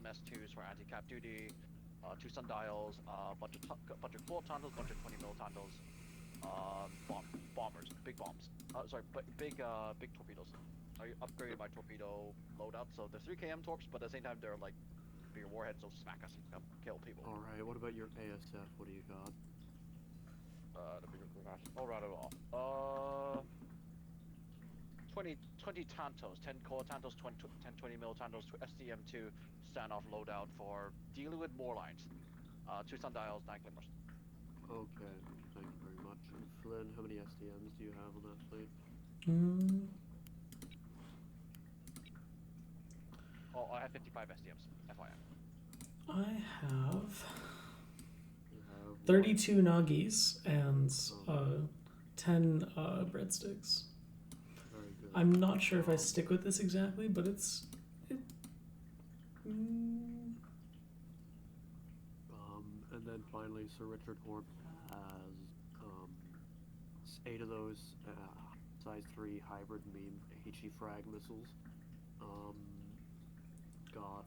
some S2s for anti-cap duty, 2 sundials, bunch of 12 tondals, bunch of 20 mil tondals, bombers, big bombs. Sorry, big torpedoes. I upgraded my torpedo loadout, so they're 3 km torps, but at the same time they're like bigger warheads, so smack us and kill people. All right, what about your ASF? What do you got? The bigger crash. All right, 20 Tantos, 10 core Tantos, 20 mil Tantos, SDM2 standoff loadout for dealing with more lines. 2 sundials, 9 clippers. Okay, thank you very much. And Flynn, how many SDMs do you have on that fleet? Oh, I have 55 SDMs, FYI. I have You have 32 nuggies and 10 breadsticks. Very good. I'm not sure if I stick with this exactly, but And then finally, Sir Richard Orp has 8 of those size 3 hybrid HE frag missiles. Got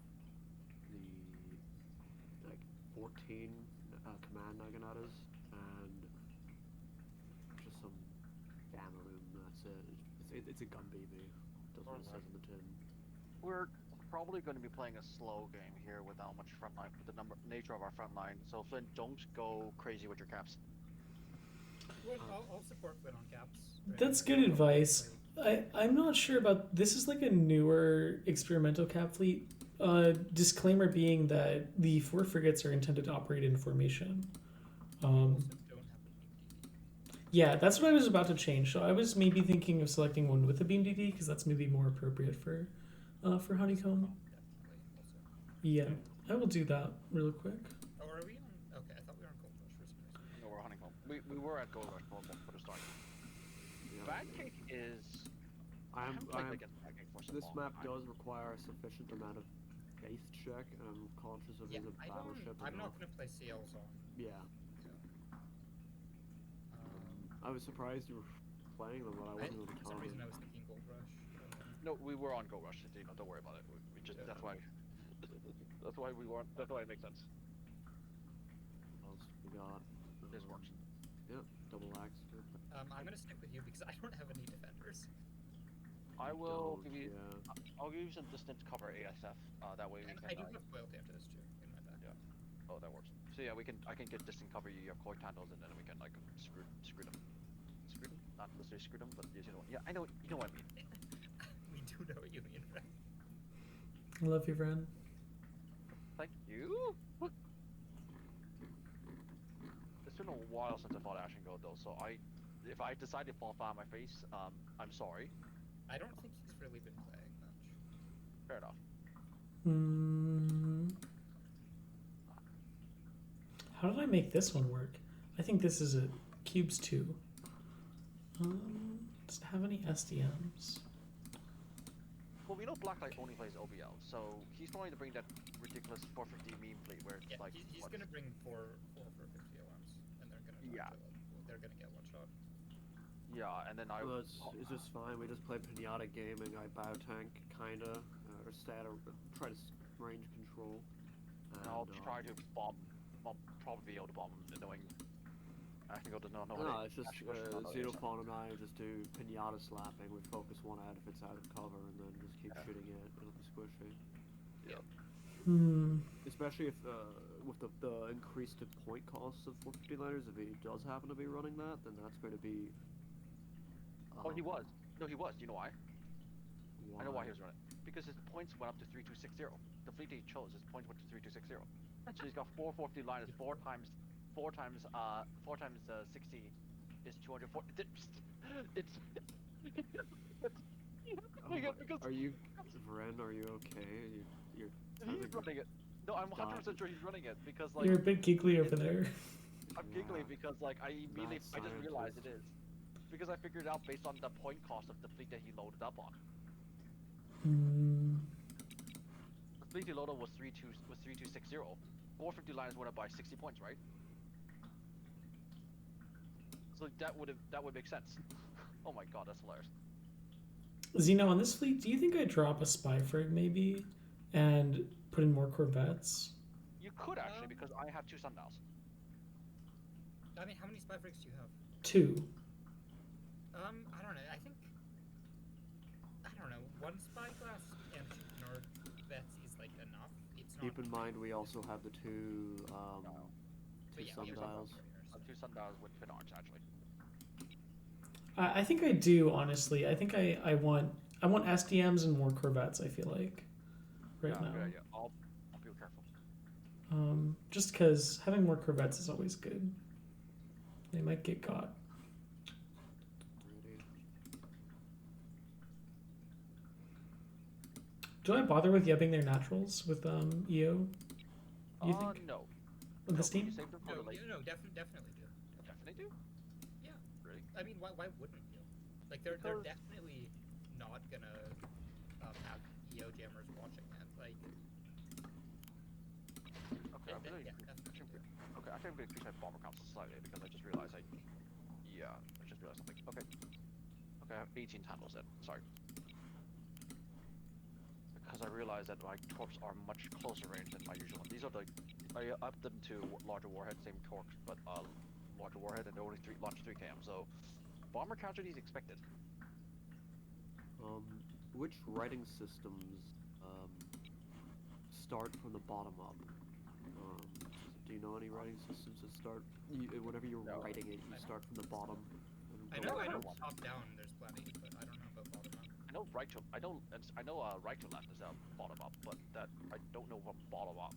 the 14 command naganatas and just some gamma room. That's it. It's a gun BB. Does what it says in the tin. We're probably going to be playing a slow game here without much frontline, with the nature of our frontline. So Flynn, don't go crazy with your caps. Well, I'll support Flynn on caps. That's good advice. I'm not sure about this. Is like a newer experimental cap fleet. Disclaimer being that the 4 frigates are intended to operate in formation. Yeah, that's what I was about to change. So I was maybe thinking of selecting one with a beam DD because that's maybe more appropriate for Honeycomb. Yeah, I will do that real quick. Oh, are we on? Okay, I thought we were on Gold Rush for some reason. No, we're Honeycomb. We were at Gold Rush for the start. Yeah. Badcake is. This map does require a sufficient amount of base check, and I'm conscious of his battleship. I'm not going to play CLs on. Yeah. I was surprised you were playing them, but I wasn't really For some reason I was thinking Gold Rush. No, we were on Gold Rush. Don't worry about it. We just that's why we weren't. That's why it makes sense. What else we got? This works. Yep, double axe. I'm going to stick with you because I don't have any defenders. I will give you. Yeah. I'll give you some distance cover ASF. That way we And can. I do have loyalty after this too in my back. Yeah. Oh, that works. So yeah, I can get distant cover you your koi tandles, and then we can like screw them. Screw them? Not necessarily screw them, but you know. Yeah, I know. You know what I mean. We do know what you mean, right? I love you, friend. Thank you. It's been a while since I fought Ash and Gold though, so if I decide to fall flat on my face, I'm sorry. I don't think he's really been playing much. Fair enough. How did I make this one work? I think this is a cubes 2. Does it have any SDMs? Well, we know Blacklight only plays OBL, so he's going to bring that ridiculous 450 meme fleet where it's like. He's going to bring four for 50 alarms, and they're going to they're going to get one shot. Yeah, and then Well, it's just fine. We just play Pinata Gaming. I biotank kinda, or try to range control. And I'll try to bomb. I'll probably be able to bomb the knowing. I can go to no. No, it's just Xenophon and I just do pinata slapping. We focus one out if it's out of cover, and then just keep shooting it. It'll be squishy. Yeah. Especially if with the increased point costs of 450 liners, if he does happen to be running that, then that's going to be. Oh, he was. No, he was. Do you know why? Why? I know why he was running. Because his points went up to 3260. The fleet he chose, his points went to 3260. So he's got 440 liners, 4 times 60 is 240. It's. Are you, Vren? Are you okay? You're he's running it. No, I'm 100% sure he's running it because like. You're a bit giggly over there. I'm giggly because like I just realized it is. Because I figured it out based on the point cost of the fleet that he loaded up on. The fleet he loaded was 3260. 450 liners went up by 60 points, right? So that would make sense. Oh my god, that's hilarious. Zeno, on this fleet, do you think I drop a spy frig maybe, and put in more Corvettes? You could actually, because I have 2 sundials. I mean, how many spy frigs do you have? 2. I don't know. I think I don't know. 1 spyglass and 2 Corvettes is like enough. It's not. Keep in mind, we also have the two But yeah, sundials. 2 sundials with Finards, actually. I think I do, honestly. I think I want SDMs and more Corvettes, I feel like, right now. Yeah. I'll be careful. Just because having more Corvettes is always good. They might get caught. Ready. Do I bother with yubbing their naturals with EO? You think? No. With this You team? save them for the late. Definitely do. Definitely do? Yeah. Really? I mean, why wouldn't you? Like, they're Because- definitely not gonna have EO jammers watching it. Like, Okay, I'm gonna yeah, definitely do. Okay, I think I'm gonna increase my bomber count slightly because I just realized I just realized something. Okay, I have 18 handles then. Sorry, because I realized that my torps are much closer range than my usual one. These are I upped them to larger warhead, same torque, but larger warhead, and they only launch 3 km. So bomber casualties expected. Which writing systems start from the bottom up? Do you know any writing systems that start? Whenever you're No. writing it, you start from the bottom. I and go know up. top down there's plenty, but I don't know about bottom up. I know right to left is bottom up, but that I don't know what bottom up.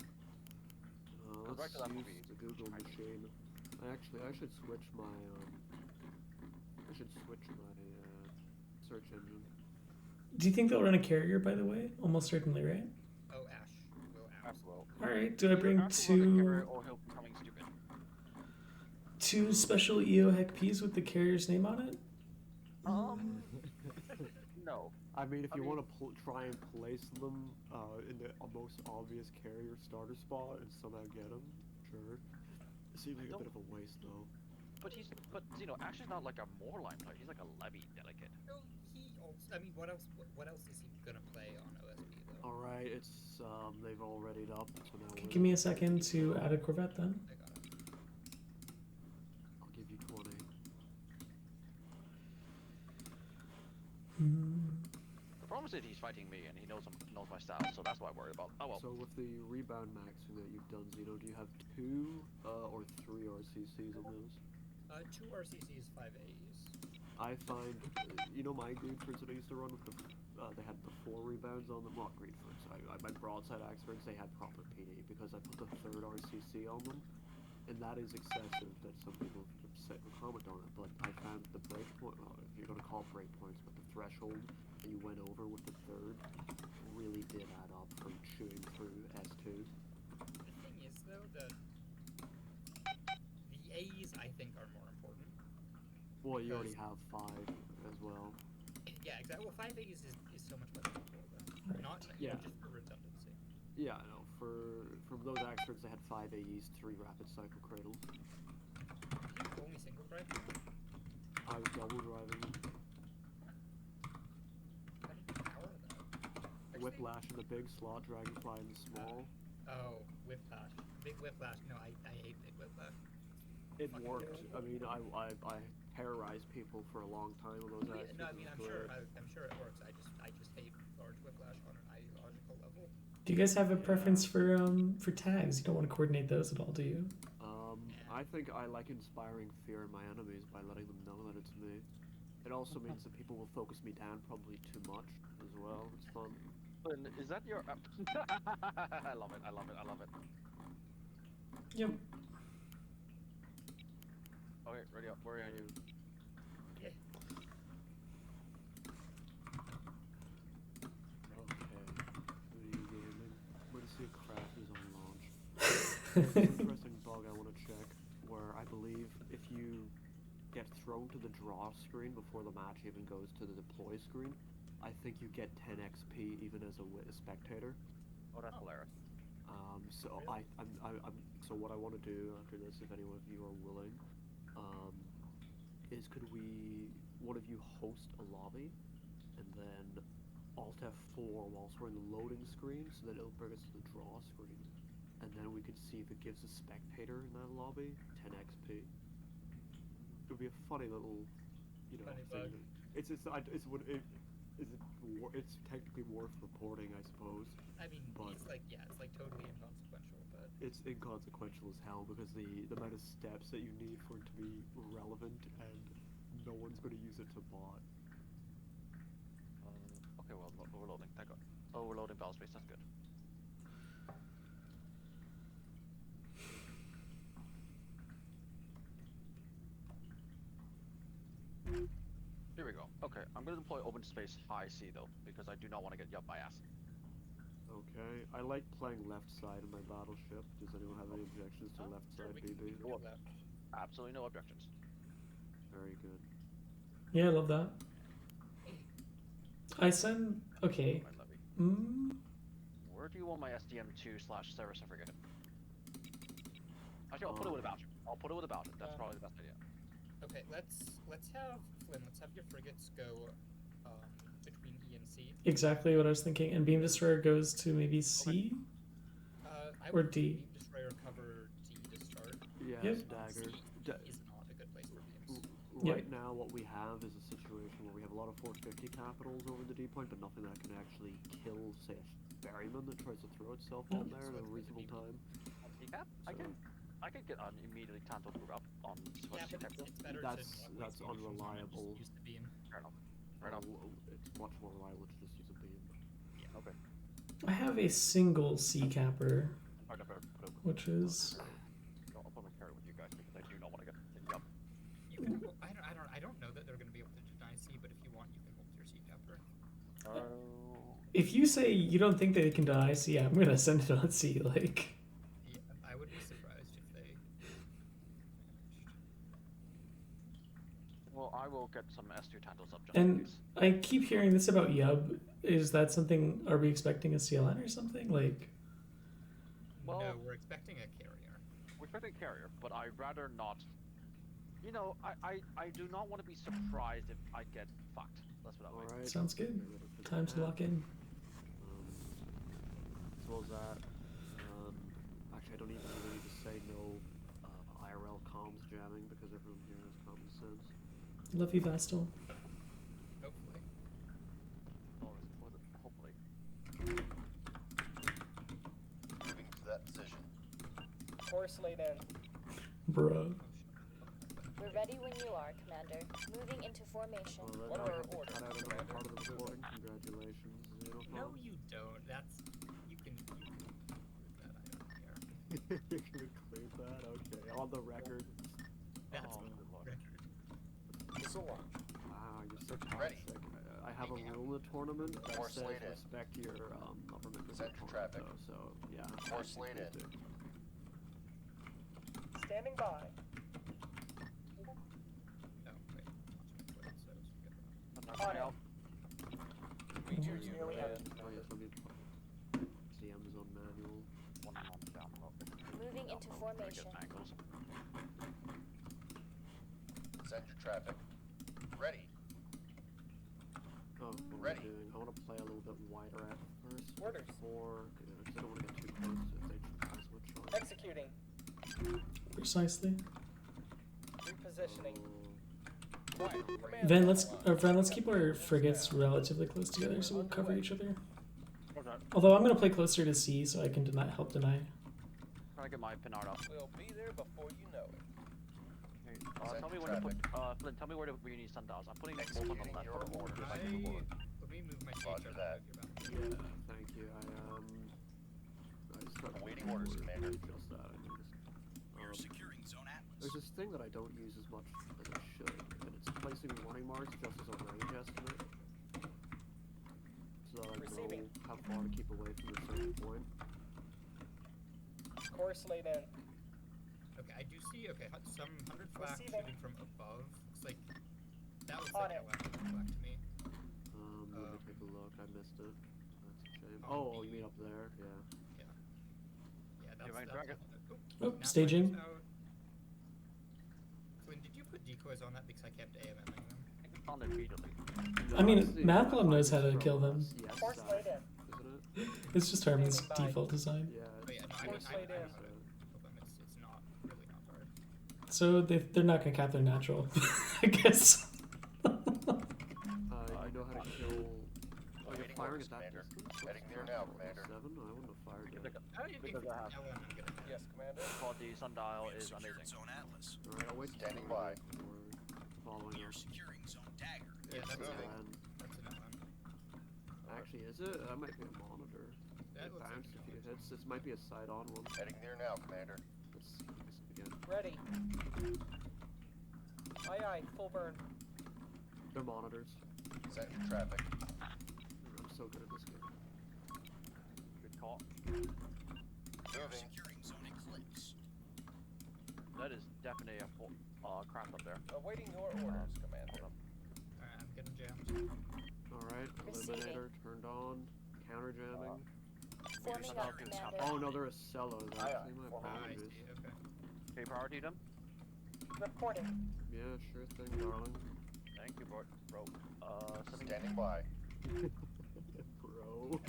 Let's right to that use movie is the Google tiny. machine. I should switch my search engine. Do you think they'll run a carrier, by the way? Almost certainly, right? Oh, Ash. Will Ash. Well, Alright, do I bring Or he'll be coming stupid. 2 special EO Hec Ps with the carrier's name on it? No. I mean, if I you mean- want to try and place them in the most obvious carrier starter spot and somehow get them, sure. It seems like a bit of a waste, though. But Ash is not like a Moorline player. He's like a Levy delegate. No, he also. I mean, what else? What else is he gonna play on OSB though? All right, it's they've all readied up, so now we're Give me a second to add a Corvette then. I got it. I'll give you 20. The problem is that he's fighting me and he knows my style, so that's what I worry about. Oh well. So with the rebound maxing that you've done, Zeno, do you have 2 or 3 RCCs on those? 2 RCCs, 5 AEs. I find, my Greenfords that I used to run with they had the 4 rebounds on them. Not Greenfords. My broadside Axfords, they had proper PD because I put the 3rd RCC on them, and that is excessive. That some people comment on it, but I found the breakpoint. If you're gonna call breakpoints, but the threshold that you went over with the 3rd really did add up from chewing through S2. The thing is though that the AEs I think are more important. Well, you already have 5 as well. Yeah, exactly. Well, 5 AEs is so much better than 4 though. Right. Not Yeah. just for redundancy. Yeah, I know. From those Axfords, they had 5 AEs, 3 rapid cycle cradles. Did you only single drive? I was double driving. How did you power that? Actually- Whiplash in the big slot, Dragonfly in the small. Oh, whiplash. Big whiplash. No, I hate big whiplash. It Fucking worked. terrible. I mean, I terrorized people for a long time on those Yeah, Axfords. no, I mean it I'm was sure great. I'm sure it works. I just hate large whiplash on an ideological level. Do you guys have a preference for tags? You don't want to coordinate those at all, do you? I think I like inspiring fear in my enemies by letting them know that it's me. It also means that people will focus me down probably too much as well. It's fun. And is that your? I love it. I love it. I love it. Yep. Okay, ready up. Where are you? Yeah. Okay. Video gaming. I'm gonna see if craft is on launch. There's an interesting bug I want to check where I believe if you get thrown to the draw screen before the match even goes to the deploy screen, I think you get 10 XP even as a spectator. Oh, that's hilarious. So so what I want to do after this, if any of you are willing, is could one of you host a lobby, and then Alt F4 whilst we're in the loading screen, so that it'll bring us to the draw screen, and then we could see if it gives a spectator in that lobby 10 XP. It would be a funny little, you know, Funny thing. bug. It's technically worth reporting, I suppose. I mean, But- it's like totally inconsequential, but It's inconsequential as hell because the amount of steps that you need for it to be relevant, and no one's going to use it to bot. Okay, well, overloading. Thank God. Overloading battle space. That's good. Here we go. Okay, I'm gonna deploy open space high C though, because I do not want to get yupped my ass. Okay, I like playing left side of my battleship. Does anyone have any objections to left sure, side we can BB? do that. Absolutely no objections. Very good. Yeah, I love that. I send. Okay. My levy. Mm, Where do you want my SDM2/Ceres? I forget. Actually, I'll put it with about you. I'll put it with about it. That's probably the best idea. Okay, let's have Flynn. Let's have your frigates go between E and C. exactly what I was thinking. And beam destroyer goes to maybe C. I Or would D. Beam destroyer cover D to start. Yes, Yep. dagger. C is not a good place for beams. Right Yep. now, what we have is a situation where we have a lot of 450 capitals over the D point, but nothing that can actually kill, say, a ferryman that tries to throw itself on there in a reasonable time. Decap? I can get an immediately Tanto group up on Yeah, Swiss but Tech. it's better That's- to not that's waste munitions on it, unreliable. Just use the beam. Fair enough. Fair enough. It's much more reliable to just use a beam. Okay. I have a single C capper, Alright, I better put it with which is. I'll put my carry with you guys because I do not want to get yupped. You can. I don't know that they're going to be able to deny C, but if you want, you can hold your C capper. If you say you don't think they can deny C, I'm gonna send it on C. Like. Yeah, I would be surprised if they. Well, I will get some S2 Tantos up just in And case. I keep hearing this about Yub. Is that something? Are we expecting a CLN or something? Like. Well- no, we're expecting a carrier. We're expecting a carrier, but I'd rather not. You know, I do not want to be surprised if I get fucked. Let's put it that way. Alright. Sounds good. get ready for Time to that. lock in. As well as that, actually, I don't even really need to say no IRL comms jamming because everyone here has common sense. Love you, Vastal. Hopefully. Hopefully. Moving to that position. Course laid in. Bruh. We're ready when you are, Commander. Moving into formation. Well, What then are I our have to orders, cut out another Commander? part of the recording. Congratulations, No, Xenophobe. you don't. That's you can that I don't care. You can include that? Okay, on the record. That's Oh, on good lord. record. Missile launch. Wow, you're so Ready. toxic. I have a rule in the tournament that Force says laid in. respect your upper members Center of traffic. though, so yeah. Force I laid in. do. Standing by. No, wait. Launching it, so forget that. On it. Out. Meteors nearly empty. Oh yes, let me put the Amazon manual. One down. Moving into formation. Angles. Center traffic. Ready. Oh, what Ready. am I doing? I want to play a little bit wider at first. Orders. Before, because I don't want to get too close if they try to switch on. Executing. Precisely. Repositioning. Oh, Van, let's keep our frigates relatively close together so we'll cover each other. Okay. Although I'm gonna play closer to C so I can help deny. Trying to get my Pinard up. We'll be there before you know it. Okay, tell me where to put. Flynn, tell me where you need sundials. I'm putting both on the Executing left. your Or orders. if I can move forward. Let me move my Roger stage that. yeah, thank you. I started Awaiting orders, Commander. Just that, I noticed. We're securing Zone Atlas. There's this thing that I don't use as much as I should, and it's placing warning marks just as a range estimate. So that I Receiving. know how far to keep away from a certain point. Course laid in. Okay, I do see. Okay, some 100 flak Receiving. shooting from above. Looks like that looks On like it. a weapon flak to me. Let me take a look. I missed it. That's a shame. On Oh, B. you mean up there? Yeah. Yeah, that's my that's dragon. Oh, now staging. flags out. Flynn, did you put decoys on that because I kept AMMing them? found immediately. I mean, Honestly, Mathlab I knows how find to this kill from them. Yes, Course laid in. isn't it? It's just Harmon's Standing by. default design. Yeah. Oh, yeah, no, I Course laid in. know how to kill them. It's not really not hard. So they're not gonna cap their natural, I guess. You know how to kill. Oh, you're Awaiting firing orders, at that Commander. distance? Heading there What's now, that, Commander. 7? I wouldn't have fired Because that. Oh, if Because I have- LM, I'm good at that. Yes, Commander. called the sundial We have is secured amazing. Zone Atlas. Alright, I'll wait till Standing you're by. ready before following We are up. securing Zone Dagger. Yeah, that's moving. an And That's an LM. actually, is it? That might be a monitor. That It looks like bounced a a few monitor. hits. This might be a side-on one. Heading there now, Commander. Let's see this again. Ready. Aye, aye. Full burn. They're monitors. Send your traffic. I'm so good at this game. Good call. We are Moving. securing Zone Eclipse. That is definitely a full craft up there. Awaiting your orders, Commander. Alright, I'm getting jammed. Alright, Receiving. eliminator turned on. Counter jamming. Forming up, Securing Commander. Oh no, they're a cello. They're Aye, actually aye. my Ah, I boundaries. see, okay. Can you priority them? Reporting. Yeah, sure thing, darling. Thank you, bro. Sending Standing by. Bro.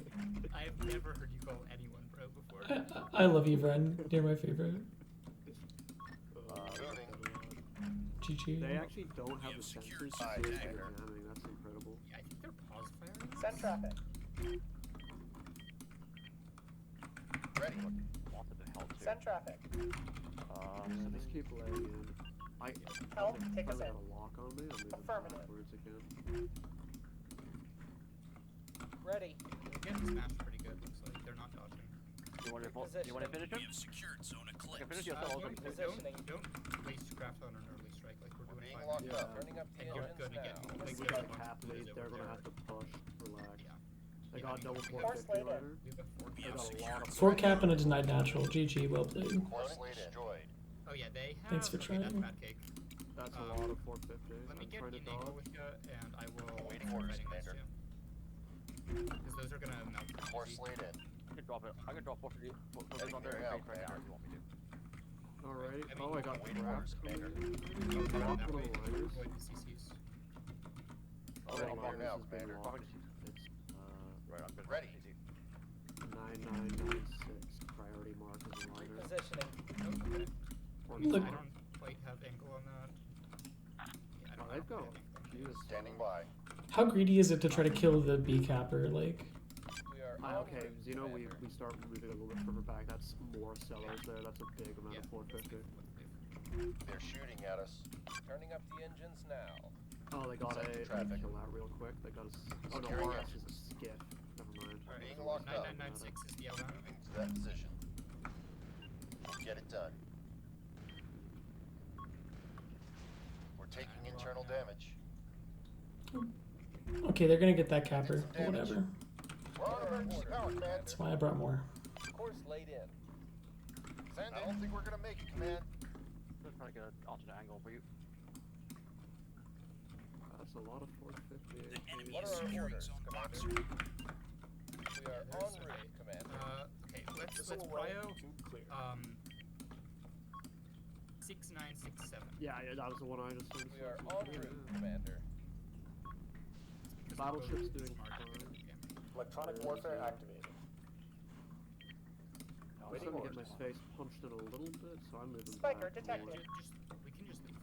I've never heard you call anyone bro before. I love you, Vren. You're my favorite. Moving. GG. They actually don't have have the secured sensors to side see if they're dagger. jamming. That's incredible. Yeah, I think they're pause firing. Send traffic. Ready. wanted to help too. Send traffic. Yeah, just keep laying in. I Help, they take us finally in. got a lock on me. I'm moving Affirmative. backwards again. Ready. They're getting smashed pretty good. Looks like they're not dodging. You want to finish We him? have secured Zone I Eclipse. can finish you. I'll Don't, Positioning. don't waste craft on an early strike like we're We're doing being fine. locked Yeah. up. Turning up the And you're engines gonna get now. like We there's a got bunch cap of lead. dudes They're over gonna there. have to push. Relax. Yeah. They Yeah, got I double think- Course 450 laid in. later. We have a four We They have got a lot secured of Four Zone cap and a denied natural. GG, well played. Course destroyed. Oh yeah, they have. Thanks for okay, that's trying. bad cake. That's a Um, lot of 450. Let me I'm get trying to in angle dodge. with you, and I will. Awaiting start orders, fighting those Commander. two. Because those are gonna melt. pretty Course easy. laid in. I can drop it. I can drop 450 Heading on there there and now, face right now Commander. if you want me to. Alright. I mean, Oh, I got awaiting trapped. orders, Commander. Go Drop down that one way of the and liners. avoid the CCs. Oh, Heading I'm there on now, This has been Commander. locked. It's It's right. I'm good. Ready. Easy. 9996. Priority mark as a liner. Repositioning. Oh, okay. Look. I don't quite have angle on that. Yeah, I don't Oh, they've have got angle. Jesus. Standing by. How greedy is it to try to kill the B capper? Like, We are Okay, en route, Zeno, we Commander. start moving a little bit further back. That's more sellers there. That's a big amount Yeah. of 450. They're shooting at us. Turning up the engines now. Oh, they got Set a. the Let traffic. me kill that real quick. They got a. Oh no, Securing RS is a skiff. Never mind. Alright, Being locked up. 9996 is the LM. Moving to that position. Get it done. We're taking internal damage. okay, they're gonna get that capper. Some damage. Whatever. We're on emergency power, Command. That's why I brought more. Course laid in. I don't think we're gonna make it, Command. Just trying to get an alternate angle for you. That's a lot of 450. The enemy What is are our securing orders, Zone Commander? Boxer. We are There's en a- route, Commander. Okay, let's Missile prio to clear. 6967. Yeah, that was the one I just started. We are en searching. route, Yeah. Commander. Because Battleship's we're doing smart at fine. damage. Electronic There's, warfare uh, activated. I'm Waiting starting to get my orders. face punched in a little bit, so I'm moving Spiker back detected. more. We can just leave.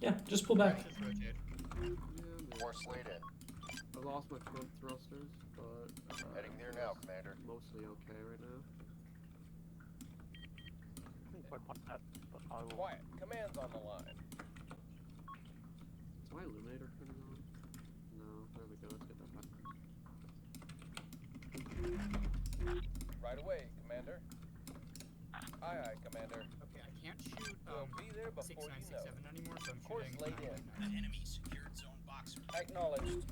Yeah, just pull back. Just rotate. Yeah, man. Course laid in. I lost my front thrusters, but Heading there now, Commander. mostly okay right now. I think quite punch that, but I will. Quiet. Command's on the line. Is my illuminator turning on? No. There we go. Let's get that back. Right away, Commander. Aye, aye, Commander. Okay, I can't shoot We'll be there before you know 6967 it. anymore, so I'm Course shooting laid in. The 999. enemy secured Zone Boxer. Acknowledged.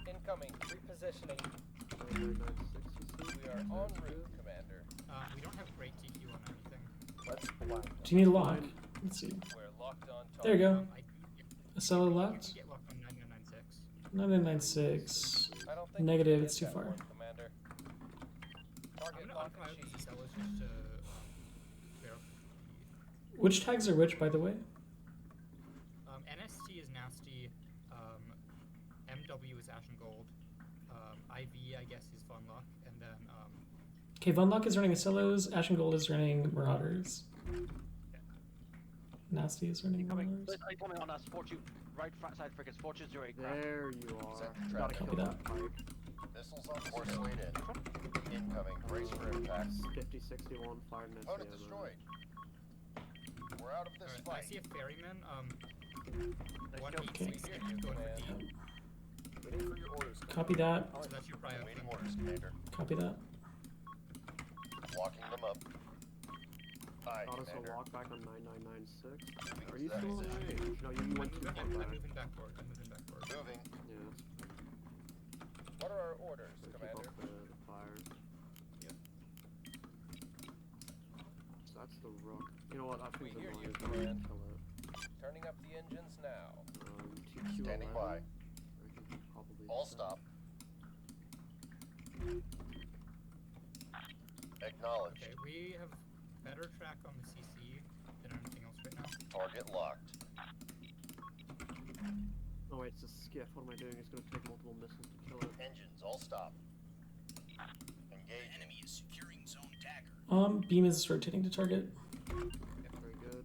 Incoming. Repositioning. 9996, you see? We are en Sounds route, good. Commander. We don't have great TQ on anything. Let's blind them. Do you need a lock? Let's see. We're locked on target. There you go. I, A cellar you left. can get locked on 9996. 9996. I don't think Negative, we can it's get too that far. one, Commander. I'm Target gonna lock unfire and with cheese. the sellers just to clear up Which tags are which, by the way? NST is nasty. MW is ash and gold. IV, I guess, is fun luck, and then Okay, Vonlock is running Acellos, Ash and Gold is running Marauders. Nasty is running Incoming. Marauders. Incoming on us. Fortune. Right front side frigates. Fortune 08 craft. There you are. Set the Gotta trap. kill Copy that that. pike. Missiles on course laid in. Incoming. Brace for impact. 50, 61, fire net. Opponent destroyed. We're out of this alright, I fight. see a ferryman. Let's go. 186 Okay. is going for D. Waiting for your orders. Copy that. So that's your prio. Awaiting orders, Commander. Copy that. Locking them up. Aye, Got us a Commander. lock back on 9996. Moving Are to you that still in position. range? No, you went too far I'm back. moving backboard. I'm moving backboard. Moving. Yeah, What are our orders, so keep Commander? up the fire. Yep. So that's the rook. You know what? I We think hear the you, lion Command. kill it. Turning up the engines now. TQ11. Standing by. I can probably All set. stop. Acknowledged. Okay, we have better track on the CC than anything else right now. Target locked. Oh wait, it's a skiff. What am I doing? It's gonna take multiple missiles to kill it. Engines all stop. The Engage. enemy is securing zone Dagger. Beam is rotating to target. Very good.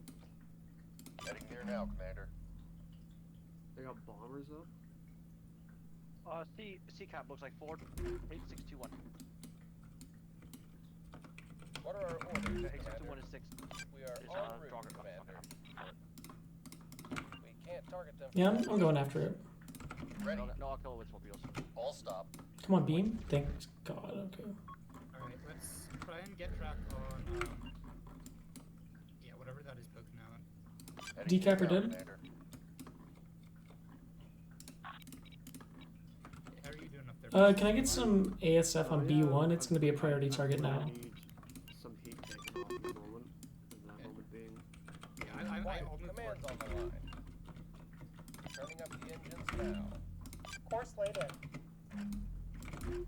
Heading there now, Commander. They got bombers up. C cap looks like 48621. What are our orders, Yeah, Commander? 8621 is 6. We are Is en route, Draugr. Commander. We can't target them. Yeah, from I'm going after it. Ready. No, I'll kill it with torpedoes. All stop. Come on, Beam. Thank God. Okay. Alright, let's try and get track on, yeah, whatever that is poking out. Heading Decap there or now, dead? Commander. How are you doing up there? Can I get some ASF on Oh, yeah, B1? It's I'm- going to be a priority I'm target gonna now. need some heat taken off at the moment. And that Okay. moment being. Yeah, I'll Quiet, move commands forward. on the line. Turning up the engines now. Course laid in.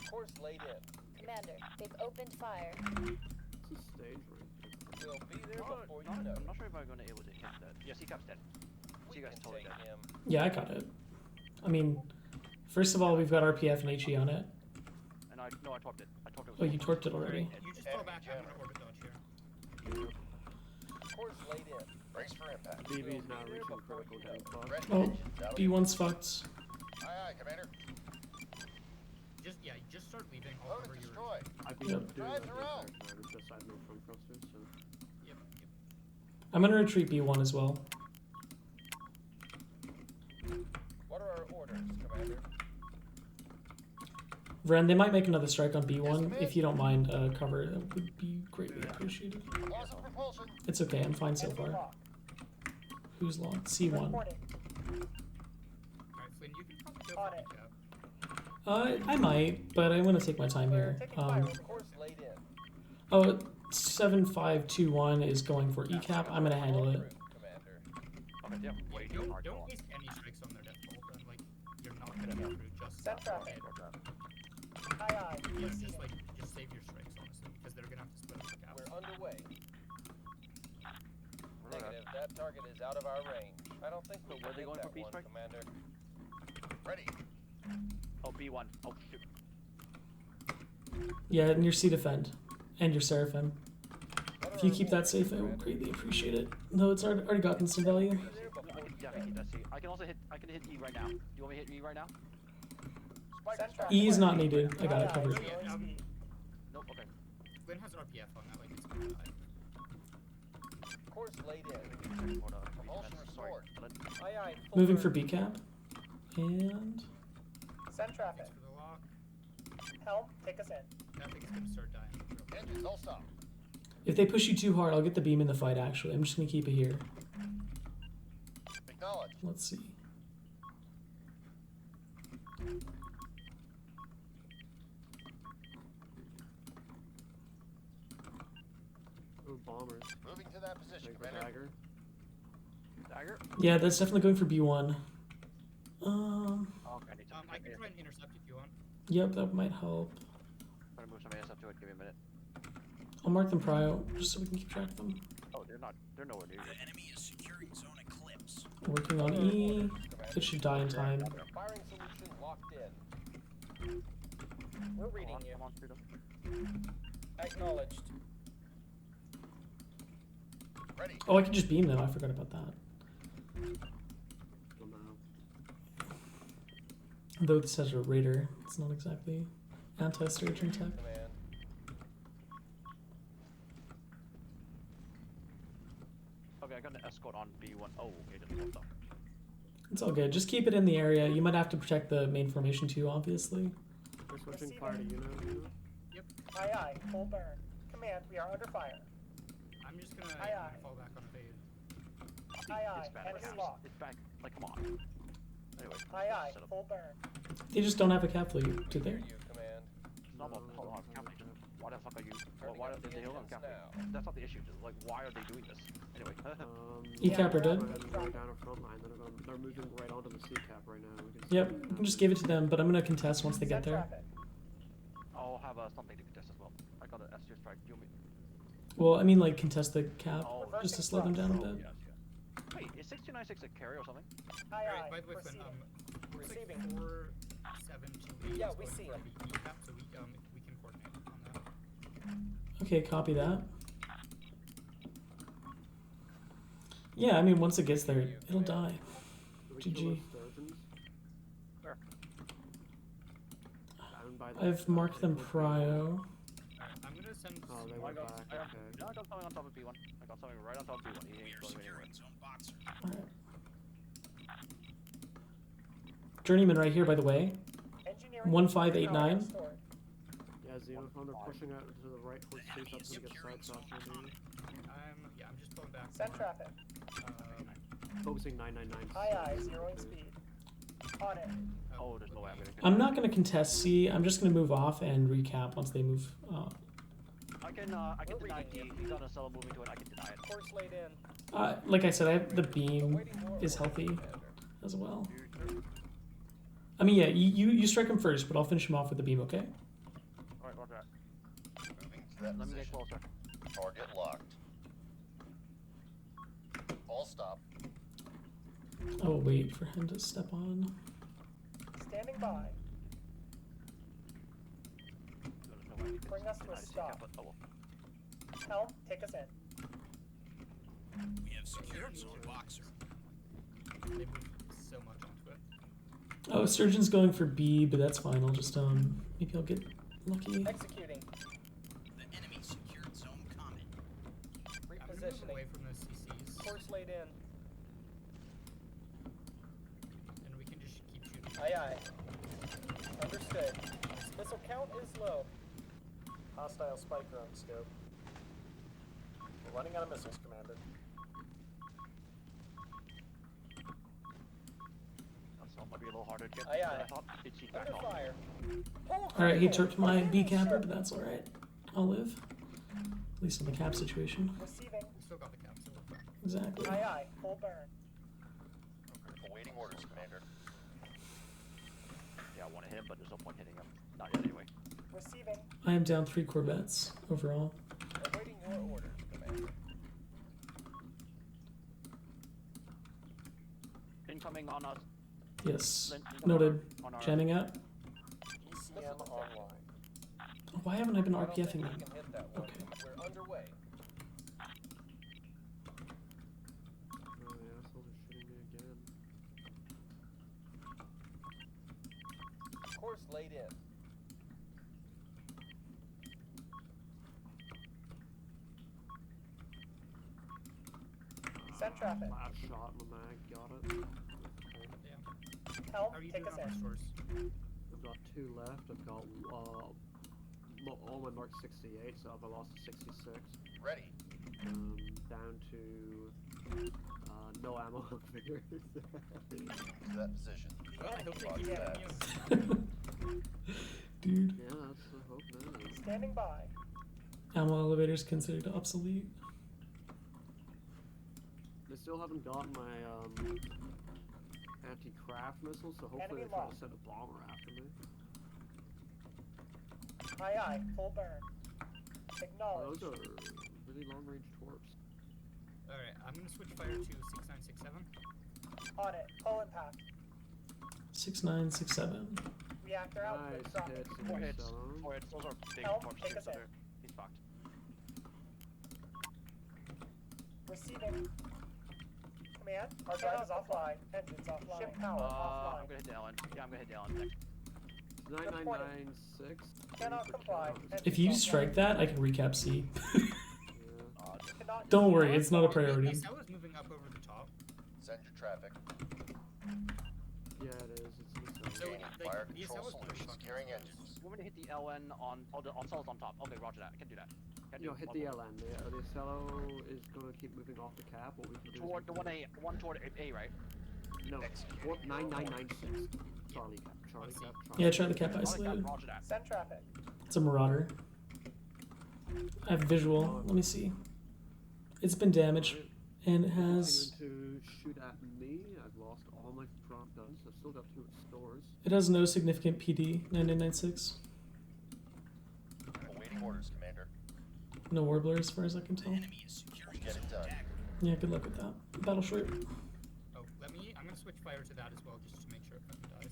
Course laid in. Commander, they've opened fire. It's a stage right there. We'll be there No, before not, you know. I'm not sure if I'm going to be able to hit that. Yeah, C cap's dead. We C can cap's totally take dead. him. Yeah, I got it. I mean, first of all, we've got RPF and HE on it. And I torped it. I torped it. Oh, you torped it already. You just fall back, I'm gonna orbit dodge here. Course laid in. Brace for impact. BB is We'll now be there reaching before critical you know. game clock. Ready. Oh, Engines out. B1's fucked. Aye, aye, Commander. Just start leaving. I'll cover Opponent your. destroyed. I've been Yep. doing that Drives the are out. entire time. It's just I've moved from thrusters, so. Yep. I'm going to retreat B1 as well. What are our orders, Commander? Vren, they might make another strike on B1. Yes, If you don't mind, cover. That would be greatly appreciated. Loss of propulsion. It's okay. I'm fine so Enemy far. lock. Who's long? C1. Reporting. Alright, Flynn, you can probably go On for it. recap. I might, but I'm going to take my time We're here. taking fire over Course laid in. Oh, 7521 is going for ECAP. I'm going to handle En it. route, Commander. Okay, they have way too Don't, hard don't on. waste any strikes on their death bolt, then, like, you're not gonna get through just Set that. traffic. Roger. Aye, aye. Yeah, Proceeding. just like, just save your strikes, honestly, because they're gonna have to split up the caps. We're underway. Roger. Negative. That target is out of our range. I don't think we So where are can they hit going for that B one, strike? Commander. Ready. Oh, B1. Oh, shoot. Yeah, and your C defend. And your Seraphim. What If are you our keep that orders, safe, I would Commander? greatly appreciate it. Though it's already gotten some value. Be there before you Yeah, I know. can keep that C. I can also hit. I can hit E right now. Do you want me to hit E right now? Spike Send is traffic. E is not needed. I got Aye, it aye. covered. Oh, yeah, Nope. Okay. Flynn has RPF on that, like, it's gonna die. Course laid in. Propulsion restored. Aye, aye. full Moving for burn. BCAP. And Send traffic. Thanks for the lock. Helm, take us in. That thing's gonna start dying. real quick. Engines all stop. if they push you too hard, I'll get the beam in the fight, actually. I'm just going to keep it here. Acknowledge. Let's see. Ooh, bombers. Moving to that position, Take the Commander. dagger. Dagger. Yeah, that's definitely going for B1. Okay, I need to. I can try and intercept if you want. Yep, that might help. I'm gonna move some AS up to it. Give me a minute. I'll mark them prio just so we can keep track of them. Oh, they're not. They're nowhere near. The enemy is securing zone eclipse. Working on E. It should die in time. Firing solution locked in. We're reading you. Come on, freedom. Acknowledged. Ready. Oh, I can just beam them. I forgot about that. Well, now. Though this has a raider, it's not exactly anti-sturgeon tech. Command. Okay, I got an escort on B1. Oh, okay, didn't hold up. It's all good. Just keep it in the area. You might have to protect the main formation too, obviously. We're switching fire to you. Aye, aye. Full burn. Command, we are under fire. I'm just gonna, Aye, aye. fall back on a fade. Aye, aye. It's bad. Enemy Caps. locked. It's back. Like, come on. Anyway. Aye, aye. set up. Full burn. They just don't have a cap fleet, do they? Hear you, command. No, but hold on. Cap legion. Why the fuck are you? Why are they don't have cap legion? That's not the issue. Just like, why are they doing this? Anyway. E-cap are dead. Right down our front line. They're moving right onto the C-cap right now. We can see Yep, them you now. can just give it to them, but I'm gonna contest once they get Send there. traffic. I'll have something to contest as well. I got an S2 strike. Do you want me? Well, I mean like contest the cap, Oh, just to slow them down a bit. yes, yes. Wait, is 626 a carry or something? Aye, Alright, aye. by the way, Quinn, Proceeding. looks like Receiving. 472 Yeah, is we going see for him. the E-cap, so we can coordinate on that. Okay, copy that. Yeah, I mean once it gets there, it'll die. Do we kill GG. those sturgeons? Where? Down by the- I've marked them prio. Alright, I'm gonna send. Oh, they I went got, back. I got, Okay. no, I got something on top of B1. I got something right on top of B1. He We ain't are going anywhere. securing zone boxer. Alright. Journeyman right here, by the way. Engineering. 1589. Restored. Yeah, Xenophone, they're pushing out to the right towards The C, enemy that's is gonna get securing zone side common. I'm just pulling back. Send traffic. Focusing 999. Aye, aye. Zeroing speed. On it. Oh, there's no way I'm gonna. I'm not gonna contest C. I'm just gonna move off and recap once they move. I can We're deny reading D. He's on a cell moving to it. I can deny it. Course laid in. Like I said, I have the beam Awaiting your is orders, healthy Commander. as well. I mean, yeah, you strike him first, but I'll finish him off with the beam, okay? Alright, roger that. Moving to that Let me get position. closer. Target locked. All stop. I'll wait for him to step on. Standing by. There's no way I can Bring us to a deny the stop. C-cap, but, oh well. Helm, take us in. We have secured zone boxer. They moved so much onto it. Oh, Surgeon's going for B, but that's fine. I'll just maybe I'll get lucky. Executing. The enemy secured zone common. I'm gonna move Repositioning. away from those CCs, Course laid in. and we can just keep shooting. Aye, aye. Understood. Missile count is low. Hostile spike drone scope. We're running out of missiles, Commander. That's not might be a little harder to get Aye, than aye. I thought. It's cheap back Under off. fire. Alright, he turped my B capper, but that's alright. I'll live. At least in the cap situation. Receiving. We still got the cap, so we're fine. Exactly. Aye, aye. Full burn. Awaiting orders, Commander. Yeah, I want to hit him, but there's no point hitting him. Not yet, anyway. Receiving. I am down 3 Corvettes overall. Awaiting your orders, Commander. Incoming on us. Yes. Incoming Noted. on our Jamming up. ECM online. Why haven't I been I don't think RPFing we them? can hit that one. Okay. We're underway. Oh, the assholes are shooting me again. Course laid in. Send traffic. Last shot in the mag, got it. Okay. Yeah. Helm, How are you take doing us on in. resource? I've got 2 left. I've got all my marked 68, so I've lost to 66. Ready. Down to no ammo figures. To that position. Well, I hope they Roger keep that. hitting you. Dude. Yeah, that's the hope now. Standing by. Ammo elevators considered obsolete. They still haven't gotten my anti-craft missiles, so hopefully Enemy they try to lost. send a bomber after me. Aye, aye. Full burn. Oh, Acknowledged. those are really long-range torps. Alright, I'm gonna switch fire to 6967. On it. Pull impact. 6967. Reactor output Nice dropping. hits in Four the hits. zone. 4 hits. Those are big Help, torps take too, us so in. he's fucked. Receiving. Command. Our drive is offline. Engines offline. Ship power I'm offline. gonna hit the Ellen. Yeah, I'm gonna hit the Ellen next. 9996. Cannot comply. If you strike that, I can recap C. Yeah. Cannot Don't worry, it's not a priority. ESL is moving up over the top. Send your traffic. Yeah, it is. It's the So, zone. Gaining like, fire ESL control is pretty solutions. fucking Carrying close. engines. You want me to hit the LN on? Oh, the cells on top. Okay, roger that. I can do that. Can You do know, hit one the more. LN. The Cello is gonna keep moving off the cap. What we can do Toward is the one toward A, right? No, Executing 9996. Charlie cap. Charlie cap. Yeah, try the cap Roger that, isolated. roger that. Send traffic. It's a marauder. I have visual. Let me see. It's been damaged, and it has Continuing to shoot at me. I've lost all my prompt guns. I've still got 2 in stores. it has no significant PD. 9996. Awaiting orders, Commander. No warbler as far as I can The tell. enemy is securing Get it zone done. dagger. Yeah, good luck with that. Battle short. Oh, I'm gonna switch fire to that as well, just to make sure it fucking dies.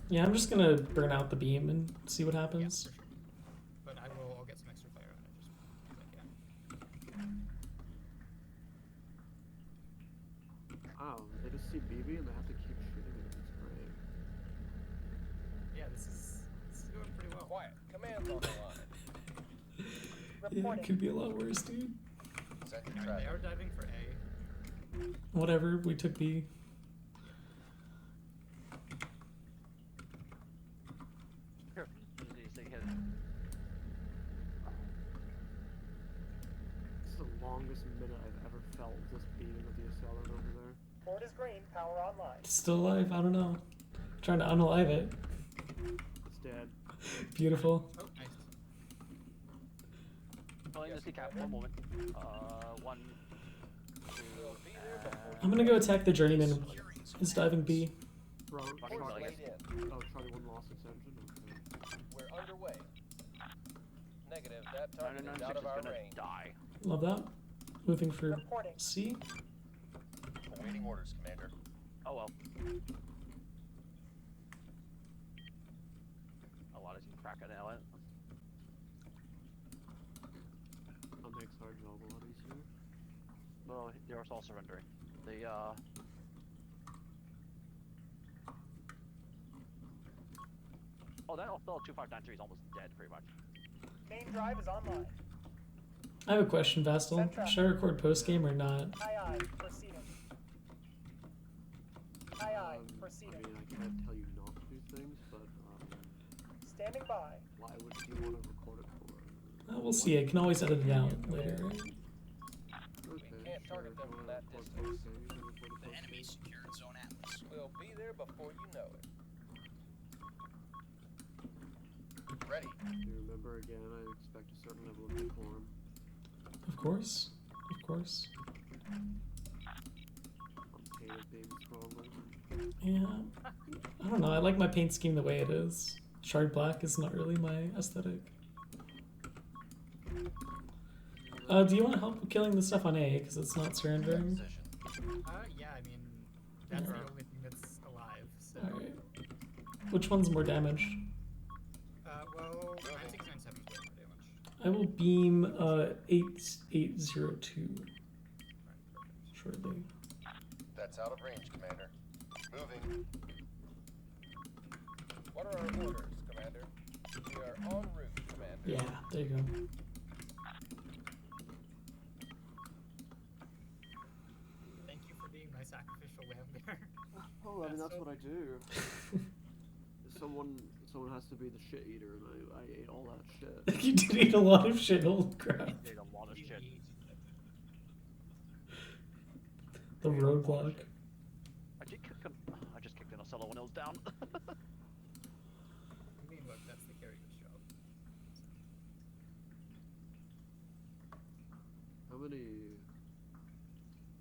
Yeah, I'm just gonna burn out the beam and see what Yeah, happens. for sure. But I'll get some extra fire on it, just because I can. Wow, they just see BB and they have to keep shooting it. It's great. Yeah, this is going pretty well. Quiet. Command's on the line. Yeah, it Reporting. could be a lot worse, dude. Send your Alright, they traffic. are diving for A. Whatever, we took B. Here, they hit it. This is the longest minute I've ever felt just beating with the Accelerant over there. Port is green. Power online. It's still alive, I don't know. Trying to unalive it. It's dead. Beautiful. Oh, nice. Calling the cap. One moment. 1, 2, We'll be there before I'm gonna go attack the journeyman. Securing zone It's diving B. Bro, Fucking Force Charlie. laid in. Oh, Charlie 1 lost its engine. Okay. We're underway. Negative. That No, target no, is no, out 6 of is our gonna range. die. Love that. Moving for Reporting. C. Awaiting orders, Commander. Oh well. A lot of crack at LN. That makes our job a lot easier. Well, they're all surrendering. They Oh, that also 2593 is almost dead, pretty much. Main drive is online. I have a question, Vastal. Should I record post game or not? Aye, aye. Proceeding. Aye, aye. I Proceeding. mean, I can't tell you not to do things, but Standing by. why would you want to record it for? We'll see. I can always edit it out later. Right? Okay, can't sure, target if them you from wanna that record distance. post-game, you can record it The post-game. enemy secured zone Atlas. We'll be there before you know it. Ready. You remember again, I expect a certain level of decorum. Of course. Of course. I'm paid at being strongly. Yeah. I don't know. I like my paint scheme the way it is. Shard black is not really my aesthetic. Do you want help with killing the stuff on A? Because it's not surrendering. Position. Yeah, I mean, that's the Yeah. only thing that's alive, so. Alright. Which one's more damaged? Well, 9697 is way more damage. I will beam 8802 Right, perfect. shortly. That's out of range, Commander. Moving. What are our orders, Commander? We are en route, Commander. Yeah, there you go. Thank you for being my sacrificial lamb there. Oh, I mean, that's so- what I do. Someone has to be the shit eater, and I ate all that shit. You did eat a lot of shit, holy crap. Did a lot of shit. The roadblock. I just kicked in a solo when it was down. I mean, look, that's the carrier's job. How many...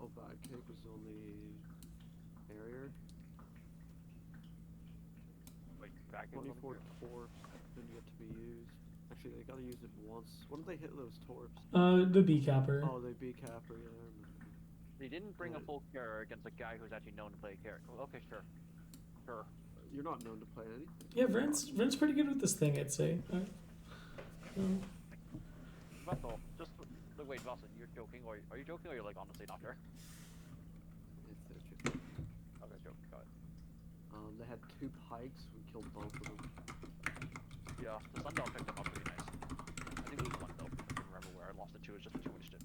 Oh, bad cake was on the barrier. Okay, well, 24 torps didn't get to be used. Actually, they gotta use it once. When did they hit those torps? The B capper. Oh, they B capper, yeah. I remember. They didn't bring a Right. full carry against a guy who's actually known to play carry. Okay, sure. Sure. You're not known to play anything. Yeah, Vren's pretty good with this thing, I'd say. Vessel, just look, wait, Vessel, you're joking, or are you joking, or you're like honestly not sure? It's just, Okay, joke, got it. they had 2 pikes. We killed both of them. Yeah, the Sundial picked them up pretty nice. I think we lose one though. I can't remember where I lost the 2. It's just the 2 initiative.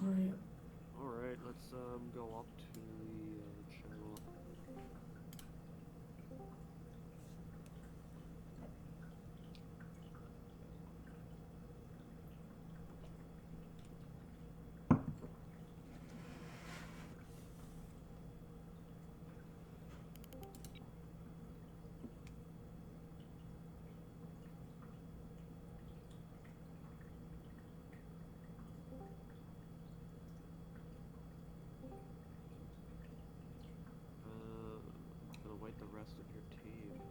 Alright. Alright, let's go up to the channel. Gonna wait the rest of your team.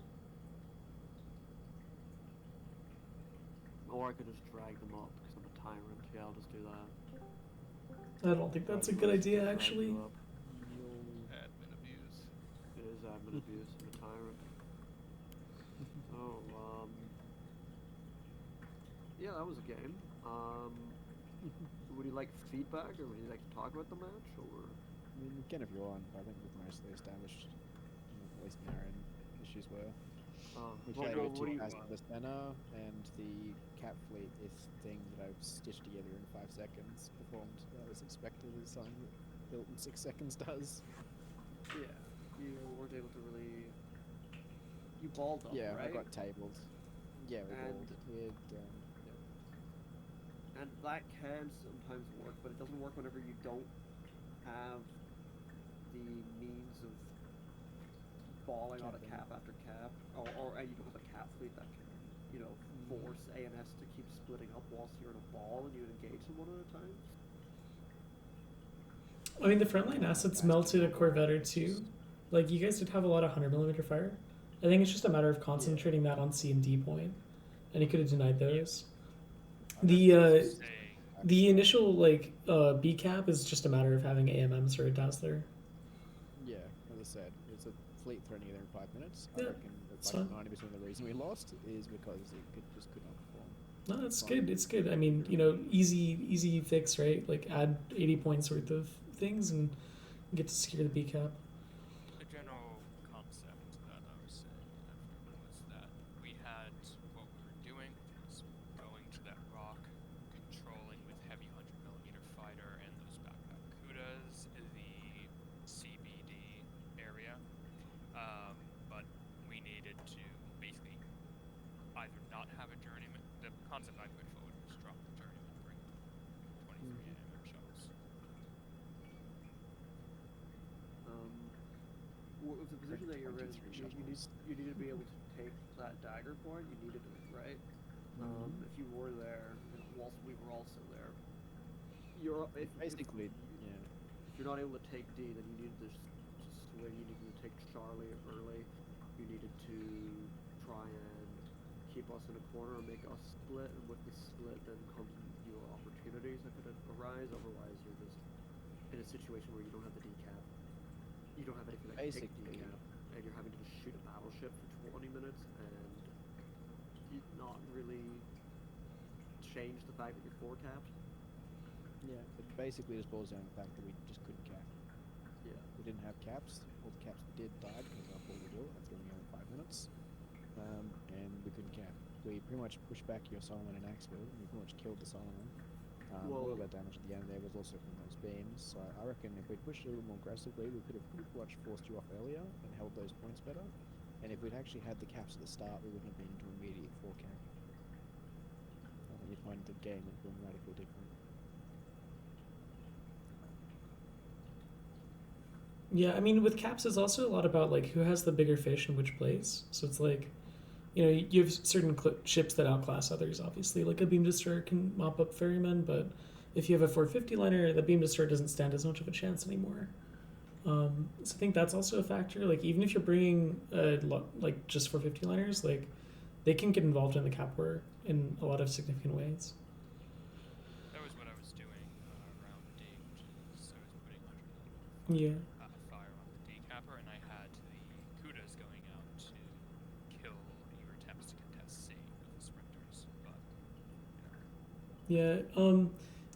Or I could just drag them up because I'm a tyrant. Yeah, I'll just do that. I don't think that's a good idea, Drag actually. you up. Admin abuse. It is admin abuse. I'm a tyrant. So, yeah, that was a game. Would you like feedback, or would you like to talk about the match, or? I mean, we can if you want, but I think we've mostly established, at least in our own issues were. We Well, played well, with what do 2 you guys want? at the center, and the cap fleet is thing that I've stitched together in 5 seconds, performed as expected, as something that built in 6 seconds does. Yeah, you weren't able to really. You balled up, Yeah, right? I got tabled. Yeah, we And- balled. We had, And that can sometimes work, but it doesn't work whenever you don't have the means of balling on a Capping. cap after cap, or you don't have a cap fleet that can, force ANS to keep splitting up whilst you're in a ball and you engage them one at a time. I mean, the frontline assets melted a Corvette or 2. Like, you guys did have a lot of 100mm fire. I think it's just a matter of concentrating that on C and D point, and he could have denied those. The initial B cap is just a matter of having AMMs or a Dazzler. yeah, as I said, it's a fleet thrown together in 5 minutes. I Yeah, reckon it's that's like fine. 90% of the reason we lost is because it just could not perform. No, it's Fine. good. It's good. I mean, easy fix, right? Like add 80 points worth of things and get to secure the B cap. The general concept that I was saying was that we had what we were doing was going to that rock, controlling with heavy 100mm fighter and those backpack kudas the CBD area, but we needed to basically either not have a journeyman. The concept I put forward was drop the journeyman, bring 23 AMM shuttles. With the position that you're in, 23 you need to be able to take that dagger point. You needed it, right? If you were there, whilst we were also there, Basically, yeah. if you're not able to take D, then you needed to swing. You needed to take Charlie early. You needed to try and keep us in a corner and make us split. And with the split, then comes your opportunities that could arise. Otherwise, you're just in a situation where you don't have the decap. You don't have anything that can take Basically. decap, and you're having to just shoot a battleship for 20 minutes and not really change the fact that you're 4 capped. Yeah, it basically just boils down to the fact that we just couldn't cap. Yeah. We didn't have caps. All the caps we did died because of all we do. That's going to be only 5 minutes. And we couldn't cap. We pretty much pushed back your Solomon and Axeville. We pretty much killed the Solomon. Well- All of our damage at the end there was also from those beams. So I reckon if we'd pushed a little more aggressively, we could have pretty much forced you off earlier and held those points better. And if we'd actually had the caps at the start, we wouldn't have been into immediate 4 cap. I think you'd find the game would have been radically different. Yeah, I mean, with caps, it's also a lot about like who has the bigger fish in which place. So it's like, you have certain ships that outclass others. Obviously, like a beam destroyer can mop up ferrymen, but if you have a 450 liner, the beam destroyer doesn't stand as much of a chance anymore. So I think that's also a factor. Like even if you're bringing like just for 50 liners, like they can get involved in the cap war in a lot of significant ways. That was what I was doing around D, which is I was putting 100 Yeah. fire on the decapper, and I had the Kudas going out to kill your attempts to contest C with the sprinters. But Yeah.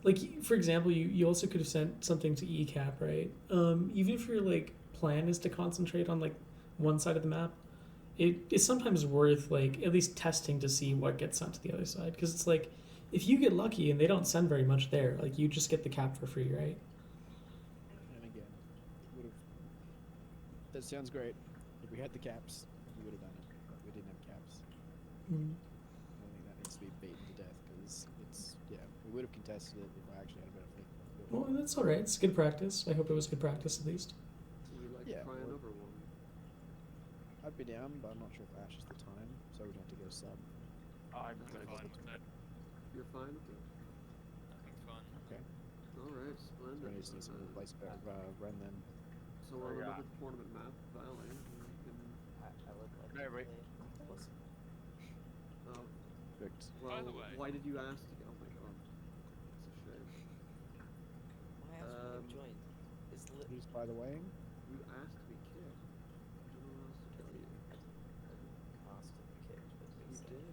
Like for example, you also could have sent something to ECAP, right? Even if your like plan is to concentrate on like one side of the map, it is sometimes worth like at least testing to see what gets sent to the other side, because it's like if you get lucky and they don't send very much there, like you just get the cap for free, right? And again, would have. That sounds great. If we had the caps, we would have done it. But we didn't have caps. Mm. I think that needs to be beaten to death because it's we would have contested it if I actually had a better fleet. Well, that's all right. It's good practice. I hope it was good practice at least. Would you like Yeah, to try well- another one? I'd be down, but I'm not sure if Ash is the time, so we'd have to go sub. I'm I'm gonna go fine with it. You're fine with it? Nothing fun. Okay. Alright, So splendid. we just need some place better run then. So Oh, on yeah. another tournament map, Valley, you can... I look like Very. Listen, Oh, Perfect. well, the way- why did you ask to go? Oh my god. It's a shame. my ass would have joined. It's lit. Who's by the way? You asked to be kicked. I don't know what else to tell you. Asked to be kicked, but we You said- did.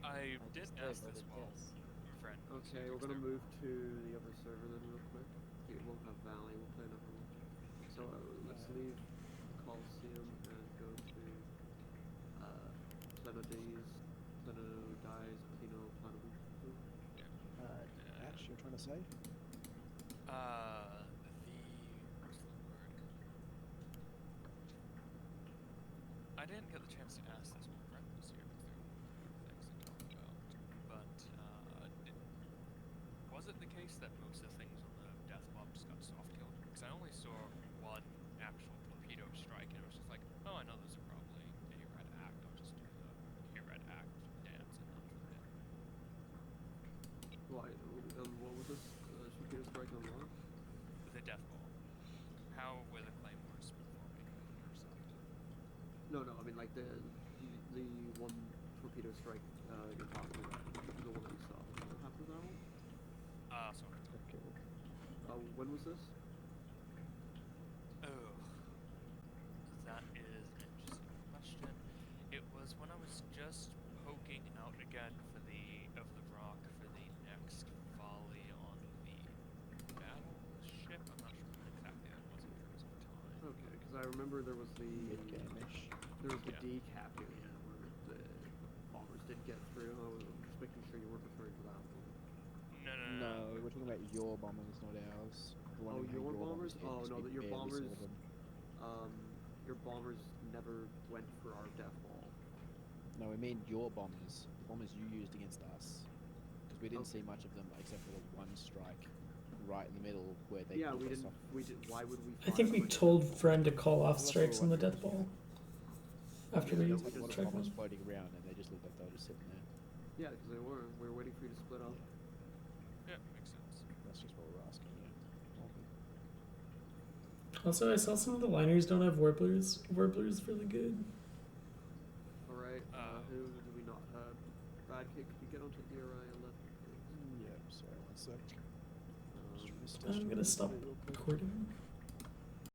I I did just ask voted this while yes. friend. was Okay, we're next gonna there. move to the other server then real quick. It won't have Valley, we'll play another one. So let's leave Coliseum and go to Plano Days, Plano Dies, Plano, Plano. Ash, you're trying to say? What's the word? I didn't get the chance to ask this when Brent was here because there were things to talk about. But was it the case that most of the things on the death mob just got soft killed? Because I only saw one actual torpedo strike, and it was just like, oh, I know those are probably a red act. I'll just do the red act dance and not forget. Why? What was this? Torpedo strike on what? The death ball. How were the claymores performing on your side? No, I mean like the one torpedo strike you're talking about, the one that you saw. What happened to that one? Sorry. Okay. When was this? Oh, that is an interesting question. It was when I was just poking out again for the rock for the next volley on the battleship. I'm not sure when exactly that was in terms of time. Okay, because I remember there was the Mid-game-ish. there was the Yeah. decap area where the bombers did get through. I was just making sure you weren't referring to that one. No, we're talking about your bombers, not ours. The one Oh, who had your bombers? hit, Oh, 'cause no, we that your barely saw bombers- them. Your bombers never went for our death ball. No, we mean your bombers. The bombers you used against us. Because we didn't see much of them except for the one strike right in the middle where they Yeah, pulled we us didn't. off. We did. Why would we? I think fire we on it? told friend to call off Well, that's strikes what on the we death ball after Yeah, we no, Just we had a lot of checked bombers them. floating around and they just looked like they were just sitting there. Yeah, because they were. We were waiting for you to split up. Yeah, makes sense. That's just what we're asking, yeah. Also, I saw some of the liners don't have warblers. Warblers really good. All right. Uh, Who do we not? Brad, could you get onto ERI and let? Yeah, sorry, one sec. Um, Just trying to I'm stash gonna the stop real quick. recording.